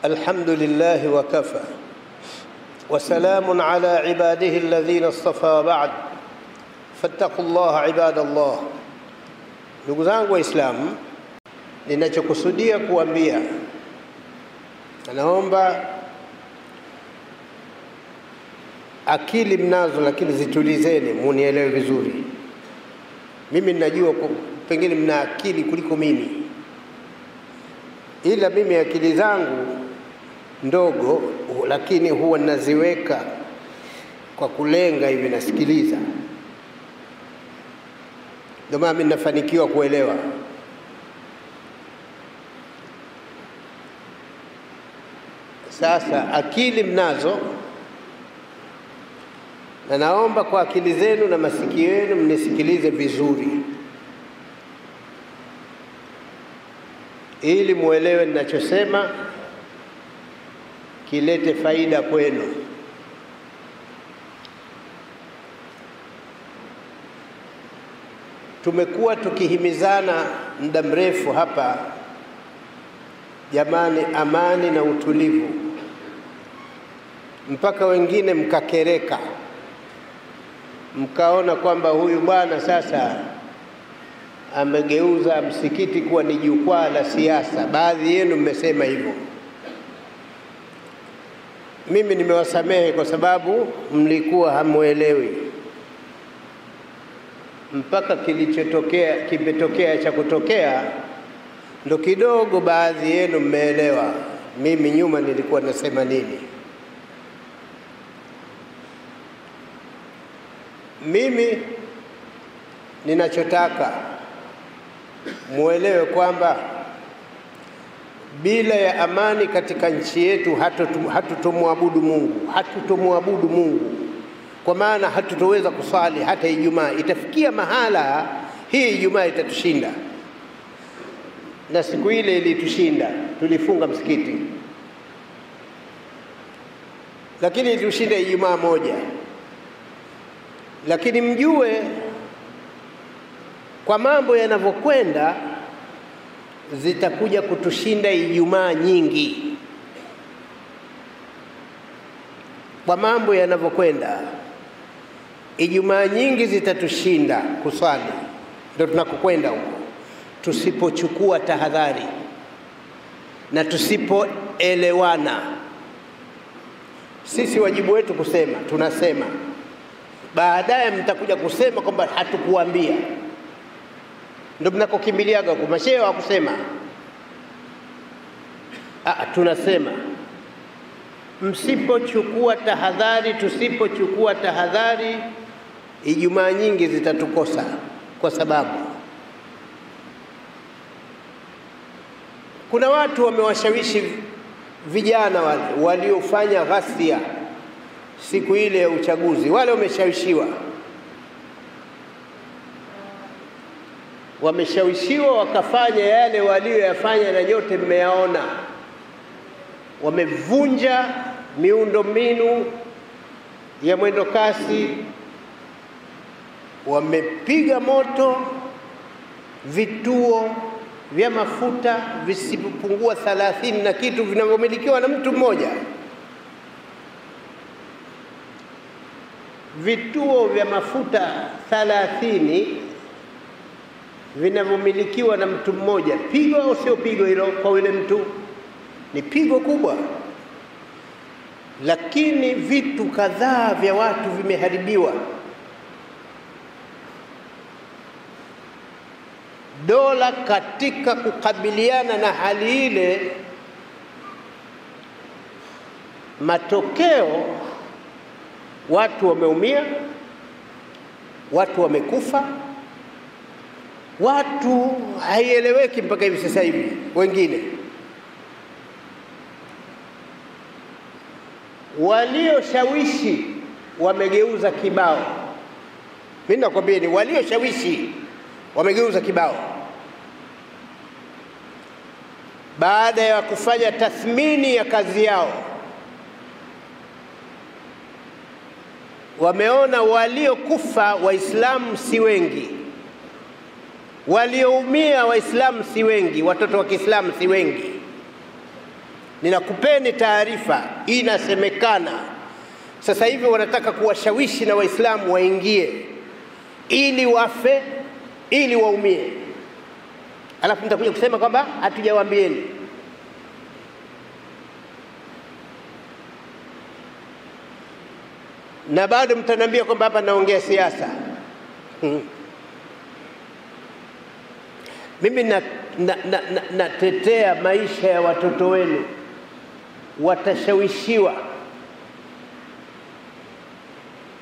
الحمد لله وكفى وسلام على عباده الذين اصطفى بعد فاتقوا الله عباد الله. Ndugu zangu Waislamu, ninachokusudia kuambia, naomba akili mnazo, lakini zitulizeni munielewe vizuri. Mimi ninajua pengine mna akili kuliko mimi, ila mimi akili zangu ndogo, lakini huwa naziweka kwa kulenga hivi, nasikiliza. Ndio maana mimi nafanikiwa kuelewa. Sasa akili mnazo, na naomba kwa akili zenu na masikio yenu mnisikilize vizuri, ili muelewe ninachosema kilete faida kwenu. Tumekuwa tukihimizana muda mrefu hapa, jamani, amani na utulivu, mpaka wengine mkakereka, mkaona kwamba huyu bwana sasa amegeuza msikiti kuwa ni jukwaa la siasa. Baadhi yenu mmesema hivyo. Mimi nimewasamehe kwa sababu mlikuwa hamuelewi. Mpaka kimetokea cha kutokea, ndo kidogo baadhi yenu mmeelewa mimi nyuma nilikuwa nasema nini. Mimi ninachotaka muelewe kwamba bila ya amani katika nchi yetu hatutomwabudu Mungu, kwa maana hatutoweza kusali hata Ijumaa. Itafikia mahala hii Ijumaa itatushinda, na siku ile ilitushinda, tulifunga msikiti, lakini ilitushinda Ijumaa moja. Lakini mjue kwa mambo yanavyokwenda zitakuja kutushinda Ijumaa nyingi. Kwa mambo yanavyokwenda Ijumaa nyingi zitatushinda kusali. Ndio tunakokwenda huko, tusipochukua tahadhari na tusipoelewana. Sisi wajibu wetu kusema, tunasema. Baadaye mtakuja kusema kwamba hatukuambia. Ndio mnakokimbiliaga huko, mashehe wa kusema. Tunasema msipochukua tahadhari, tusipochukua tahadhari, Ijumaa nyingi zitatukosa. Kwa sababu kuna watu wamewashawishi vijana wale waliofanya ghasia siku ile ya uchaguzi. Wale wameshawishiwa wakafanya yale walioyafanya, na nyote mmeyaona. Wamevunja miundombinu ya mwendo kasi, wamepiga moto vituo vya mafuta visipungua 30 na kitu vinavyomilikiwa na mtu mmoja. Vituo vya mafuta 30 vinavyomilikiwa na mtu mmoja. Pigo au sio pigo hilo kwa yule mtu? Ni pigo kubwa. Lakini vitu kadhaa vya watu vimeharibiwa. Dola katika kukabiliana na hali ile, matokeo watu wameumia, watu wamekufa, watu haieleweki mpaka hivi sasa hivi. Wengine walioshawishi wamegeuza kibao. Mimi nakwambia ni walioshawishi wamegeuza kibao. Baada ya kufanya tathmini ya kazi yao, wameona waliokufa Waislamu si wengi, walioumia Waislamu si wengi, watoto wa Kiislamu si wengi. ninakupeni taarifa, inasemekana sasa hivi wanataka kuwashawishi na Waislamu waingie ili wafe, ili waumie. Alafu nitakuja kusema kwamba hatujawaambieni. Na bado mtaniambia kwamba hapa naongea siasa. Mimi natetea maisha ya watoto wenu. Watashawishiwa,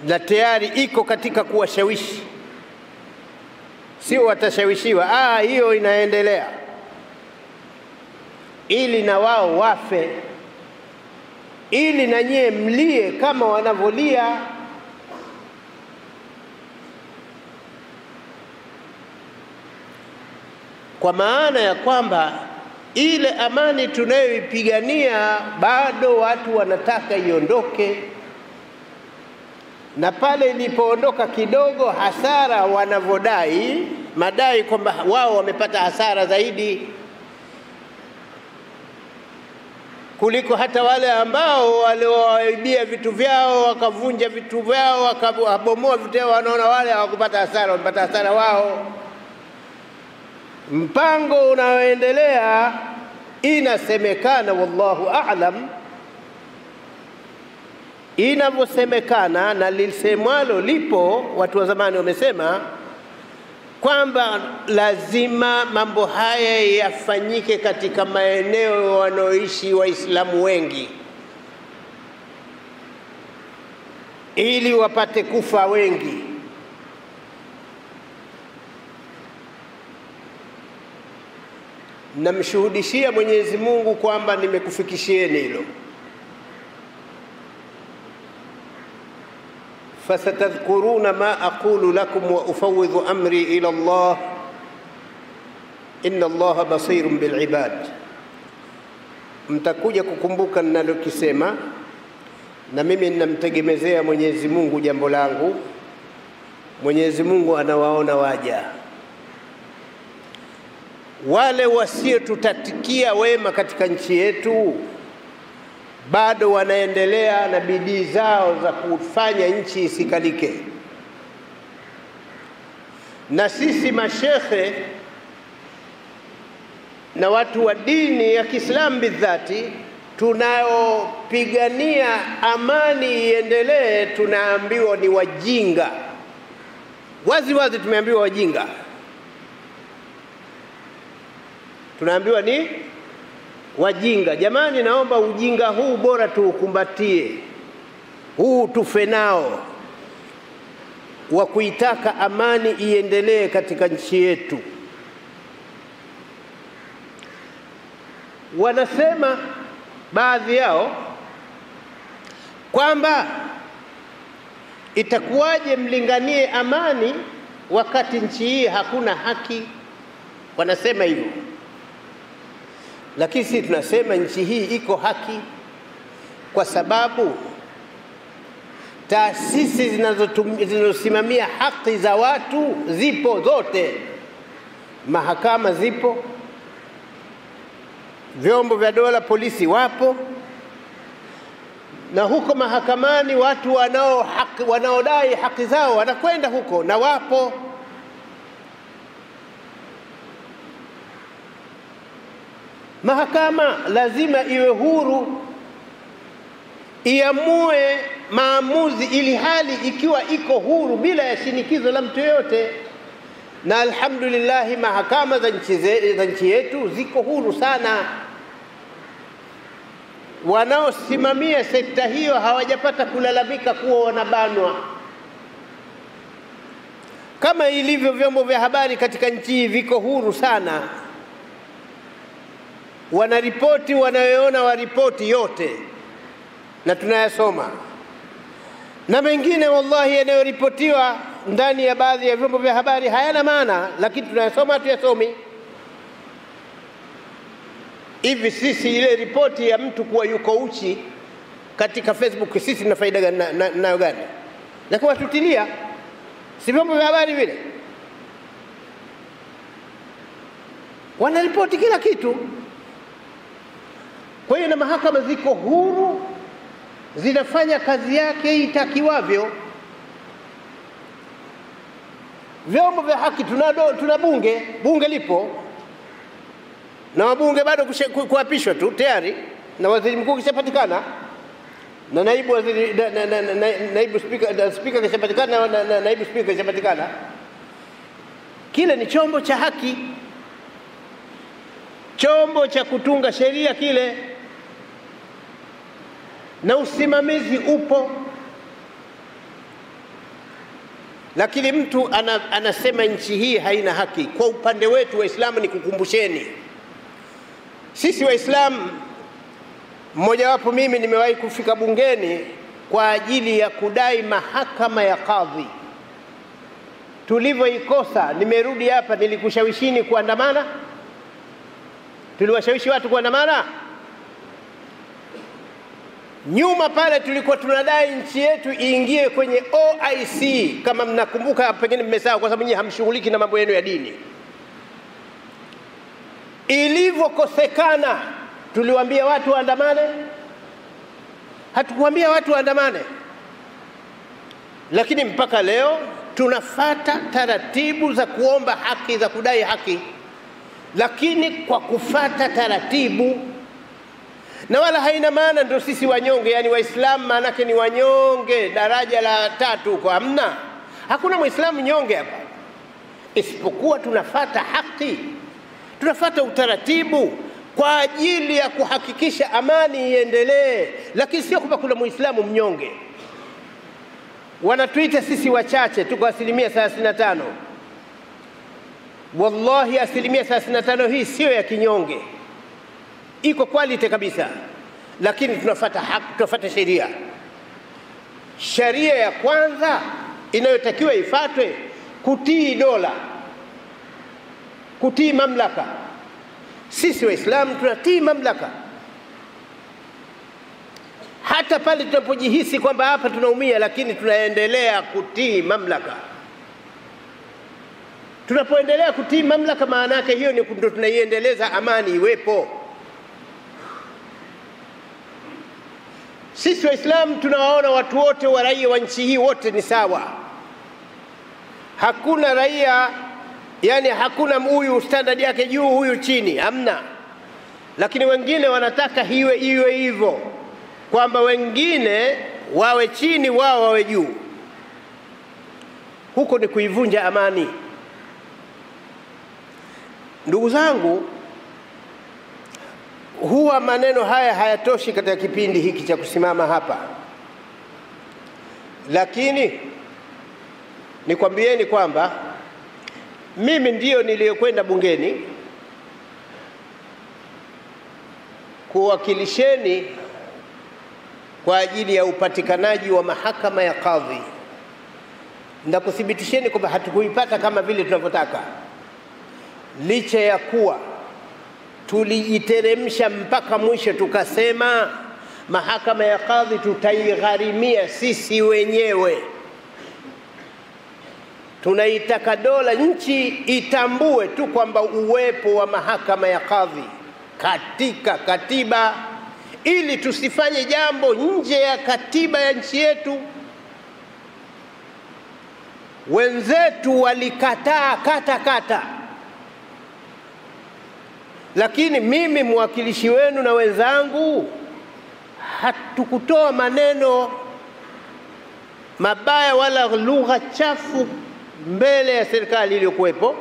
na tayari iko katika kuwashawishi, sio watashawishiwa. Hiyo inaendelea ili na wao wafe, ili na nyie mlie kama wanavolia. Kwa maana ya kwamba ile amani tunayoipigania bado watu wanataka iondoke, na pale ilipoondoka kidogo, hasara wanavodai, madai kwamba wao wamepata hasara zaidi kuliko hata wale ambao waliowaibia vitu vyao, wakavunja vitu vyao, wakabomoa vitu vyao. Wanaona wale hawakupata hasara, wamepata hasara wao. Mpango unaoendelea, inasemekana, wallahu a'lam, inavyosemekana na lisemwalo lipo, watu wa zamani wamesema kwamba lazima mambo haya yafanyike katika maeneo wanaoishi Waislamu wengi, ili wapate kufa wengi. Namshuhudishia Mwenyezi Mungu kwamba nimekufikishieni hilo. Fasatadhkuruna ma aqulu lakum wa ufawidhu amri ila Allah inna Allaha basirun bil ibad. Mtakuja kukumbuka ninalokisema, na mimi ninamtegemezea Mwenyezi Mungu jambo langu. Mwenyezi Mungu anawaona waja. Wale wasiotutatikia wema katika nchi yetu bado wanaendelea na bidii zao za kufanya nchi isikalike. Na sisi mashekhe na watu wa dini ya Kiislamu bidhati, tunaopigania amani iendelee, tunaambiwa ni wajinga. Wazi wazi tumeambiwa wajinga. Tunaambiwa ni wajinga. Jamani, naomba ujinga huu bora tuukumbatie, huu tufe nao, wa kuitaka amani iendelee katika nchi yetu. Wanasema baadhi yao kwamba itakuwaje mlinganie amani wakati nchi hii hakuna haki. Wanasema hivyo. Lakini sisi tunasema nchi hii iko haki, kwa sababu taasisi zinazosimamia haki za watu zipo zote. Mahakama zipo, vyombo vya dola, polisi wapo, na huko mahakamani watu wanaodai haki zao wanakwenda huko na wapo. Mahakama lazima iwe huru, iamue maamuzi, ili hali ikiwa iko huru bila ya shinikizo la mtu yote. Na alhamdulillah mahakama za nchi yetu ziko huru sana. Wanaosimamia sekta hiyo hawajapata kulalamika kuwa wanabanwa, kama ilivyo vyombo vya habari katika nchi hii viko huru sana. Wanaripoti wanayoona waripoti yote na tunayasoma, na mengine wallahi yanayoripotiwa ndani ya baadhi ya vyombo vya habari hayana maana, lakini tunayasoma, tuyasomi. Hivi sisi ile ripoti ya mtu kuwa yuko uchi katika Facebook, sisi tuna faida nayo gani? Lakini watutilia, si vyombo vya habari vile wanaripoti kila kitu. Kwa hiyo na mahakama ziko huru, zinafanya kazi yake itakiwavyo. Vyombo vya haki tuna bunge lipo, na wabunge bado kuapishwa tu tayari, na waziri mkuu kishapatikana, na naibu waziri naibu spika kishapatikana, na naibu spika kishapatikana. Kile ni chombo cha haki, chombo cha kutunga sheria kile, na usimamizi upo. Lakini mtu anasema nchi hii haina haki. Kwa upande wetu Waislamu, ni kukumbusheni sisi Waislamu, mmoja wapo mimi nimewahi kufika bungeni kwa ajili ya kudai mahakama ya kadhi. Tulivyoikosa, nimerudi hapa, nilikushawishini kuandamana? Tuliwashawishi watu kuandamana? Nyuma pale tulikuwa tunadai nchi yetu iingie kwenye OIC, kama mnakumbuka, pengine mmesahau kwa sababu nyinyi hamshughuliki na mambo yenu ya dini. Ilivyokosekana, tuliwaambia watu waandamane? Hatukuambia watu waandamane. Lakini mpaka leo tunafata taratibu za kuomba haki, za kudai haki, lakini kwa kufata taratibu. Na wala haina maana ndio sisi wanyonge, yani Waislamu maana yake ni wanyonge daraja la 3 huko. Hamna, hakuna Muislamu nyonge hapa, isipokuwa tunafata haki, tunafata utaratibu kwa ajili ya kuhakikisha amani iendelee, lakini sio kwamba kuna Muislamu mnyonge. Wanatuita sisi wachache, tuko 35%. Wallahi 35% hii sio ya kinyonge, iko quality kabisa, lakini tunafuata haki, tunafuata sheria. Sheria ya kwanza inayotakiwa ifuatwe, kutii dola, kutii mamlaka. Sisi Waislamu tunatii mamlaka, hata pale tunapojihisi kwamba hapa tunaumia, lakini tunaendelea kutii mamlaka. Tunapoendelea kutii mamlaka, maana yake hiyo ni ndio tunaiendeleza amani iwepo. Sisi Waislamu tunawaona watu wote wa raia wa nchi hii wote ni sawa. Hakuna raia, yani hakuna huyu standard yake juu, huyu chini, hamna. Lakini wengine wanataka iwe hivyo, kwamba wengine wawe chini, wao wawe juu. Huko ni kuivunja amani. Ndugu zangu, huwa maneno haya hayatoshi katika kipindi hiki cha kusimama hapa, lakini nikwambieni kwamba mimi ndio niliyokwenda bungeni kuwakilisheni kwa ajili ya upatikanaji wa mahakama ya kadhi, na kuthibitisheni kwamba hatukuipata kama vile tunavyotaka, licha ya kuwa tulijiteremsha mpaka mwisho, tukasema mahakama ya kadhi tutaigharimia sisi wenyewe. Tunaitaka dola, nchi itambue tu kwamba uwepo wa mahakama ya kadhi katika katiba, ili tusifanye jambo nje ya katiba ya nchi yetu. Wenzetu walikataa kata, lakini mimi mwakilishi wenu na wenzangu hatukutoa maneno mabaya wala lugha chafu mbele ya serikali iliyokuwepo,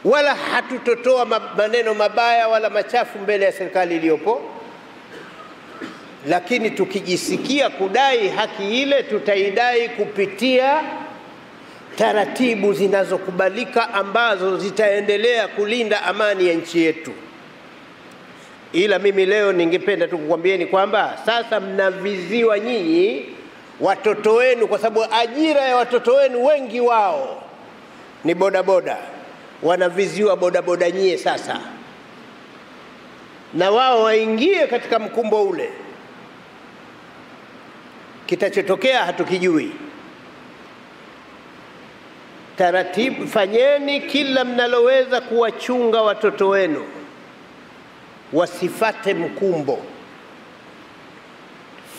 wala hatutotoa maneno mabaya wala machafu mbele ya serikali iliyopo. Lakini tukijisikia kudai haki ile, tutaidai kupitia taratibu zinazokubalika ambazo zitaendelea kulinda amani ya nchi yetu. Ila mimi leo ningependa tu kukwambieni kwamba sasa mnaviziwa nyinyi watoto wenu, kwa sababu ajira ya watoto wenu wengi wao ni bodaboda. Wanaviziwa bodaboda nyie sasa, na wao waingie katika mkumbo ule. Kitachotokea hatukijui. Taratibu, fanyeni kila mnaloweza kuwachunga watoto wenu. wasifate mkumbo.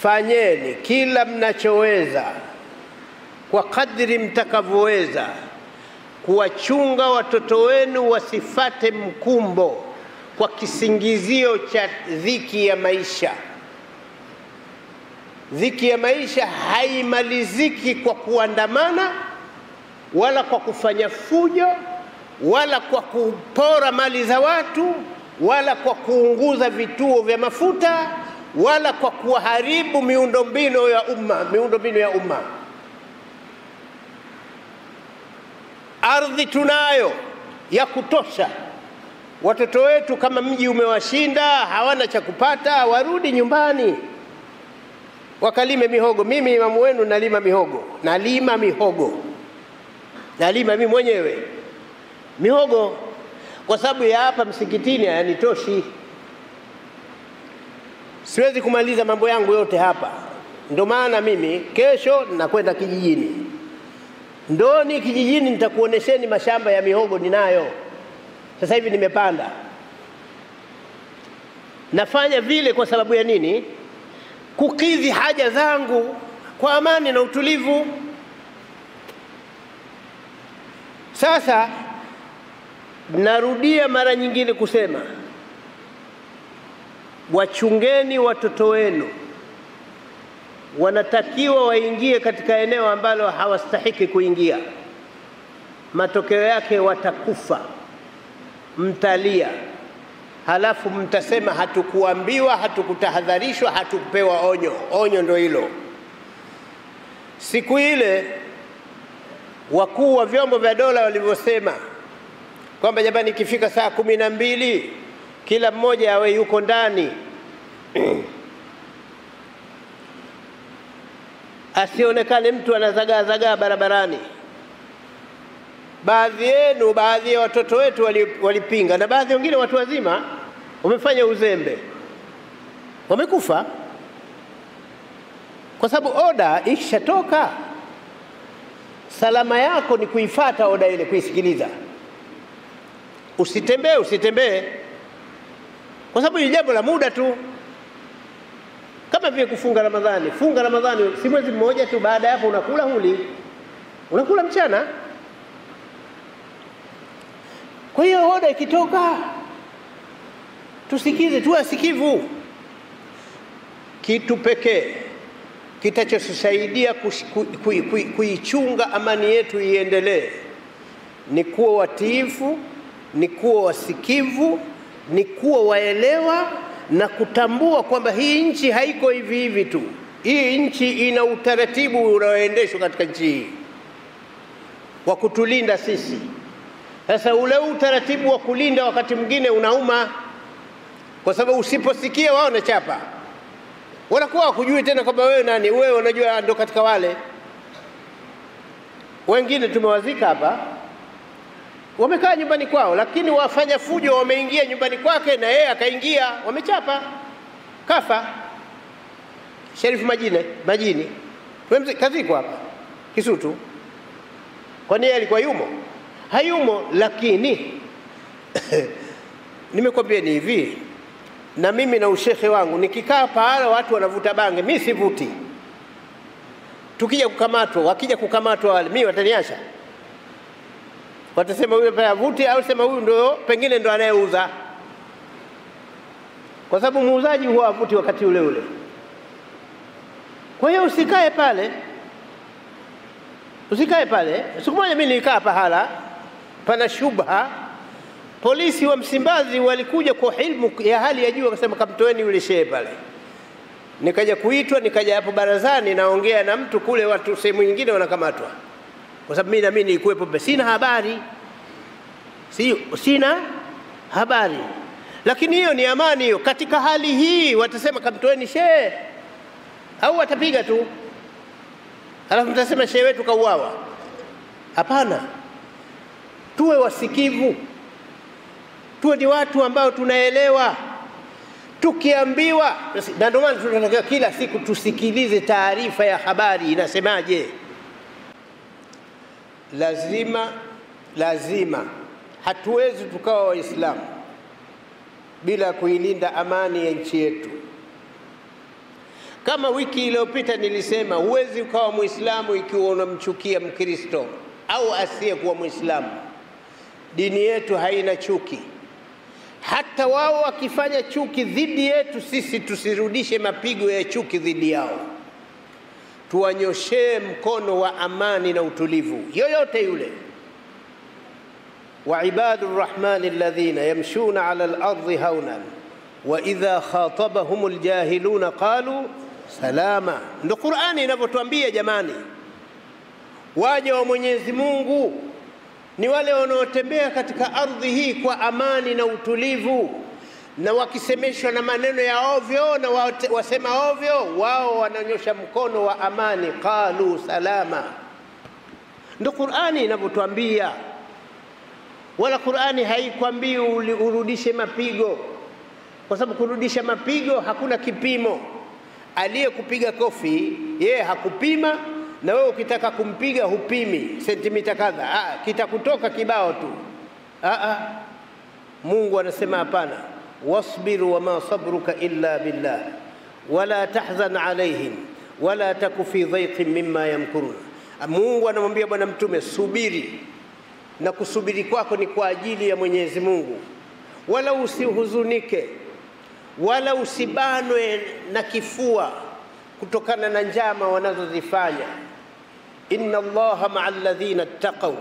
Fanyeni kila mnachoweza kwa kadri mtakavyoweza kuwachunga watoto wenu wasifate mkumbo kwa kisingizio cha dhiki ya maisha. Dhiki ya maisha haimaliziki kwa kuandamana, wala kwa kufanya fujo, wala kwa kupora mali za watu, wala kwa kuunguza vituo vya mafuta, wala kwa kuharibu miundombinu ya umma. Ardhi tunayo ya kutosha. Watoto wetu kama mji umewashinda, hawana cha kupata, warudi nyumbani wakalime mihogo. Mimi imamu wenu nalima mihogo. Nalima mimi mwenyewe mihogo kwa sababu ya hapa msikitini hayanitoshi. Siwezi kumaliza mambo yangu yote hapa. Ndio maana mimi kesho nakwenda kijijini. Ndoni kijijini nitakuonesheni mashamba ya mihogo ninayo. Sasa hivi nimepanda. Nafanya vile kwa sababu ya nini? Kukidhi haja zangu kwa amani na utulivu. Sasa narudia mara nyingine kusema, wachungeni watoto wenu. Wanatakiwa waingie katika eneo ambalo hawastahiki kuingia. Matokeo yake watakufa, mtalia, halafu mtasema hatukuambiwa, hatukutahadharishwa, hatukupewa onyo. Onyo ndio hilo. Siku ile wakuu wa vyombo vya dola walivyosema kwamba jamani, ikifika saa 12 kila mmoja awe yuko ndani, asionekane mtu anazagaa barabarani. Baadhi ya watoto wetu walipinga, na baadhi wengine watu wazima wamefanya uzembe, wamekufa kwa sababu oda ikishatoka. Salama yako ni kuifuata oda ile, kuisikiliza. Usitembee kwa sababu ni jambo la muda tu. Kama vile kufunga Ramadhani. Funga Ramadhani si mwezi mmoja tu, baada ya hapo unakula unakula mchana. Kwa hiyo oda ikitoka tusikize, tuwe sikivu. Kitu pekee kitachosaidia kuichunga amani yetu iendelee ni kuwa watiifu, ni kuwa wasikivu, ni kuwa waelewa na kutambua kwamba hii nchi haiko hivi hivi tu. Hii nchi ina utaratibu unaoendeshwa katika nchi hii wa kutulinda sisi. Sasa ule utaratibu wa kulinda wakati mwingine unauma, kwa sababu usiposikia wao na chapa, wanakuwa hawajui tena kwamba wewe nani. Wewe unajua ndo katika wale wengine tumewazika hapa, wamekaa nyumbani kwao, lakini wafanya fujo wameingia nyumbani kwake na yeye akaingia, wamechapa, kafa. Sherifu Majini kazikwa hapa Kisutu. Kwa nini alikuwa hayumo? Lakini nimekwambia ni hivi, na mimi na ushehe wangu nikikaa pahala watu wanavuta bange, mimi sivuti. Wakija kukamatwa wale, mimi wataniacha? Watasema huyu pia vuti, au sema huyu ndio pengine ndio anayeuza, kwa sababu muuzaji huwa avuti wakati ule. Kwa hiyo usikae pale. Siku moja mimi nilikaa pahala pana shubha. Polisi wa Msimbazi walikuja kwa hilmu ya hali ya juu, wakasema kamtoeni yule shehe pale. Nikaja kuitwa, nikaja hapo barazani naongea na mtu kule, watu sehemu nyingine wanakamatwa. Kwa sababu mimi na mimi nilikuwepo, sina habari. Lakini hiyo ni amani hiyo. Katika hali hii watasema kamtoeni shehe, au watapiga tu, alafu mtasema shehe wetu kauawa. Hapana. Tuwe wasikivu. Tuwe ni watu ambao tunaelewa. Tukiambiwa, na ndio maana tunatakiwa kila siku tusikilize taarifa ya habari inasemaje. Lazima hatuwezi tukawa Waislamu bila kuilinda amani ya nchi yetu. Kama wiki iliyopita nilisema, huwezi ukawa Muislamu ikiwa unamchukia Mkristo au asiyekuwa Muislamu. Dini yetu haina chuki. Hata wao wakifanya chuki dhidi yetu, sisi tusirudishe mapigo ya chuki dhidi yao. Tuwanyoshee mkono wa amani na utulivu yoyote yule. Wa ibadur rahmani alladhina yamshuna ala al-ardi hawnan wa idha khatabahumul jahiluna qalu salama. Ndio Qur'ani inavyotuambia jamani. Waja wa Mwenyezi Mungu ni wale wanaotembea katika ardhi hii kwa amani na utulivu, na wakisemeshwa na maneno ya ovyo na wasema ovyo, wao wananyosha mkono wa amani, qalu salama. Ndio Qur'ani inavyotuambia. Wala Qur'ani haikwambii urudishe mapigo, kwa sababu kurudisha mapigo hakuna kipimo. Aliyekupiga kofi yeye hakupima, na wewe ukitaka kumpiga hupimi sentimita kadha, kitakutoka kibao tu. Mungu anasema hapana, wasbiru wama sabruka illa billah wala tahzan alaihim wala taku fi dhaiqin mimma yamkurun. Mungu anamwambia bwana mtume, subiri, na kusubiri kwako ni kwa ajili ya Mwenyezi Mungu, wala usihuzunike wala usibanwe na kifua kutokana na njama wanazozifanya. Inna Allaha ma'al ladhina ittaqaw,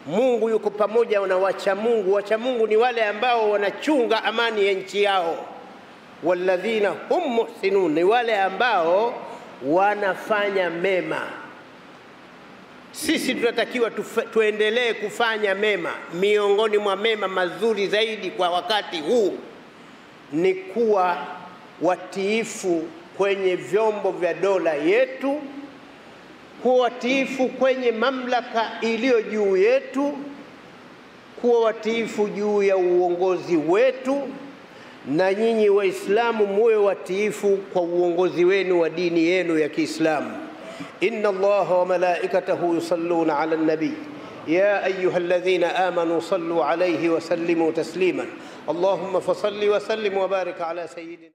Mungu yuko pamoja na wacha Mungu. Wacha Mungu ni wale ambao wanachunga amani ya nchi yao. Walladhina hum muhsinun, ni wale ambao wanafanya mema. Sisi tunatakiwa tuendelee kufanya mema. Miongoni mwa mema mazuri zaidi kwa wakati huu ni kuwa watiifu kwenye vyombo vya dola yetu, kuwa watiifu kwenye mamlaka iliyo juu yetu, kuwa watiifu juu ya uongozi wetu, na nyinyi Waislamu muwe watiifu kwa uongozi wenu wa dini yenu ya Kiislamu. Inna Allaha wa malaikatahu yusalluna ala an-nabi ya ayyuhalladhina amanu sallu alayhi wa sallimu tasliman. Allahumma fasalli wa sallim wa barik ala sayyidina